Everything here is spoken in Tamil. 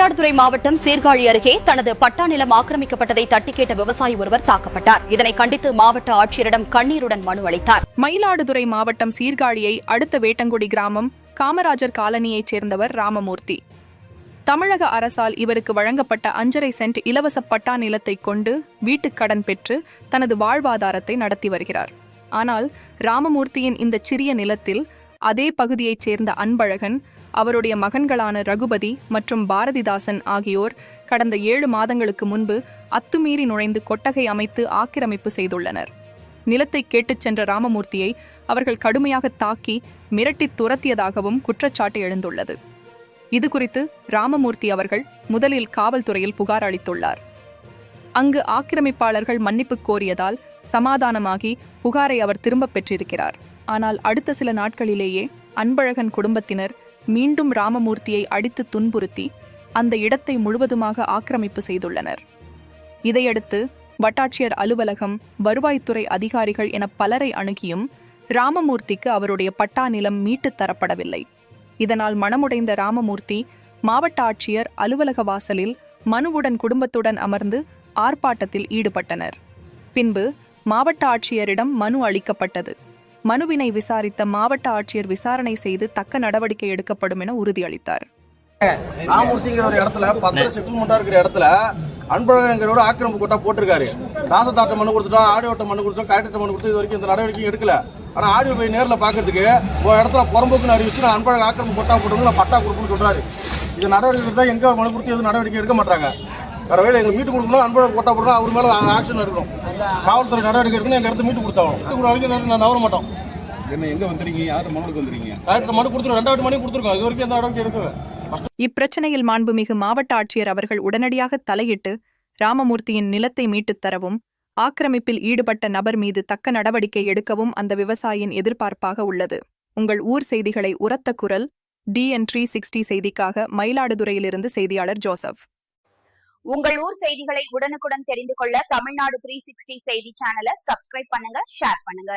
மயிலாடுதுறை மாவட்டம் சீர்காழி அருகே தனது பட்டா நிலம் ஆக்கிரமிக்கப்பட்டதை தட்டி கேட்ட விவசாயி ஒருவர் தாக்கப்பட்டார். இதனை கண்டித்து மாவட்ட ஆட்சியரிடம் கண்ணீருடன் மனு அளித்தார். மயிலாடுதுறை மாவட்டம் சீர்காழியை அடுத்த வேட்டங்குடி கிராமம் காமராஜர் காலனியைச் சேர்ந்தவர் ராமமூர்த்தி. தமிழக அரசால் இவருக்கு வழங்கப்பட்ட 5.5 சென்ட் இலவச பட்டா நிலத்தை கொண்டு வீட்டுக் கடன் பெற்று தனது வாழ்வாதாரத்தை நடத்தி வருகிறார். ஆனால் ராமமூர்த்தியின் இந்த சிறிய நிலத்தில் அதே பகுதியைச் சேர்ந்த அன்பழகன், அவருடைய மகன்களான ரகுபதி மற்றும் பாரதிதாசன் ஆகியோர் கடந்த 7 மாதங்களுக்கு முன்பு அத்துமீறி நுழைந்து கொட்டகை அமைத்து ஆக்கிரமிப்பு செய்துள்ளனர். நிலத்தை கேட்டுச் சென்ற ராமமூர்த்தியை அவர்கள் கடுமையாக தாக்கி மிரட்டி துரத்தியதாகவும் குற்றச்சாட்டு எழுந்துள்ளது. இதுகுறித்து ராமமூர்த்தி அவர்கள் முதலில் காவல்துறையில் புகார் அளித்துள்ளார். அங்கு ஆக்கிரமிப்பாளர்கள் மன்னிப்பு கோரியதால் சமாதானமாகி புகாரை அவர் திரும்பப் பெற்றிருக்கிறார். ஆனால் அடுத்த சில நாட்களிலேயே அன்பழகன் குடும்பத்தினர் மீண்டும் ராமமூர்த்தியை அடித்து துன்புறுத்தி அந்த இடத்தை முழுவதுமாக ஆக்கிரமிப்பு செய்துள்ளனர். இதையடுத்து வட்டாட்சியர் அலுவலகம், வருவாய்த்துறை அதிகாரிகள் என பலரை அணுகியும் ராமமூர்த்திக்கு அவருடைய பட்டா நிலம் மீட்டுத் தரப்படவில்லை. இதனால் மனமுடைந்த ராமமூர்த்தி மாவட்ட ஆட்சியர் அலுவலக வாசலில் மனுவுடன் குடும்பத்துடன் அமர்ந்து ஆர்ப்பாட்டத்தில் ஈடுபட்டனர். பின்பு மாவட்ட ஆட்சியரிடம் மனு அளிக்கப்பட்டது. மனுவினை விசாரித்த மாவட்ட ஆட்சியர் விசாரணை செய்து தக்க நடவடிக்கை எடுக்கப்படும் என உறுதியளித்தார். ராமமூர்த்திங்கிற ஒரு இடத்துல 10 செட்டில்மெண்டா இருக்கிற இடத்துல அன்பழகங்கிறவரு ஆக்கிரமிப்பு கொட்டா போட்டிருக்காரு. தாசதாட்ட மனு கொடுத்துட்டோம், ஆடியோட்ட மனு கொடுத்தோம், கலெக்டர் மனு கொடுத்து இது வரைக்கும் இந்த நடவடிக்கையும் எடுக்கல. ஆனா ஆடியோ போய் நேரில் பாக்கிறதுக்கு ஒரு இடத்துல புறம்போக்குன்னு அறிவிச்சு நான் அன்பழக ஆக்கிரமிப்பு கொட்டா போட்டு நான் பட்டா கொடுக்கணும்னு சொல்றாரு. இது நடவடிக்கை தான் எங்க மனு கொடுத்து எதுவும் நடவடிக்கை எடுக்க மாட்டாங்க. வேற வேலை எங்க மீட்டு கொடுக்கணும், அன்பழக கொட்டா போடணும், அவர் மேல ஆக்ஷன் எடுக்கணும். காவல்துறை நடவடிக்கை எடுக்கணும், எங்க இடத்த மீட்டு கொடுத்தாகணும். வரைக்கும் நான் நவர மாட்டோம். என்ன எங்க வந்துறீங்க? யார் மனுக்கு வந்துறீங்க? கலெக்டர் மனு கொடுத்துருக்கோம், 2வது மணி கொடுத்துருக்கோம். இது வரைக்கும் எந்த நடவடிக்கை எடுக்கல. இப்பிரச்சனையில் மாண்புமிகு மாவட்ட ஆட்சியர் அவர்கள் உடனடியாக தலையிட்டு ராமமூர்த்தியின் நிலத்தை மீட்டுத் தரவும், ஆக்கிரமிப்பில் ஈடுபட்ட நபர் மீது தக்க நடவடிக்கை எடுக்கவும் அந்த விவசாயியின் எதிர்பார்ப்பாக உள்ளது. உங்கள் ஊர் செய்திகளை உரத்த குரல் DN 360 செய்திக்காக மயிலாடுதுறையிலிருந்து செய்தியாளர் ஜோசப். உங்கள் ஊர் செய்திகளை உடனுக்குடன் தெரிந்து கொள்ள தமிழ்நாடு 360 செய்தி சேனலை சப்ஸ்கிரைப் பண்ணுங்க, ஷேர் பண்ணுங்க.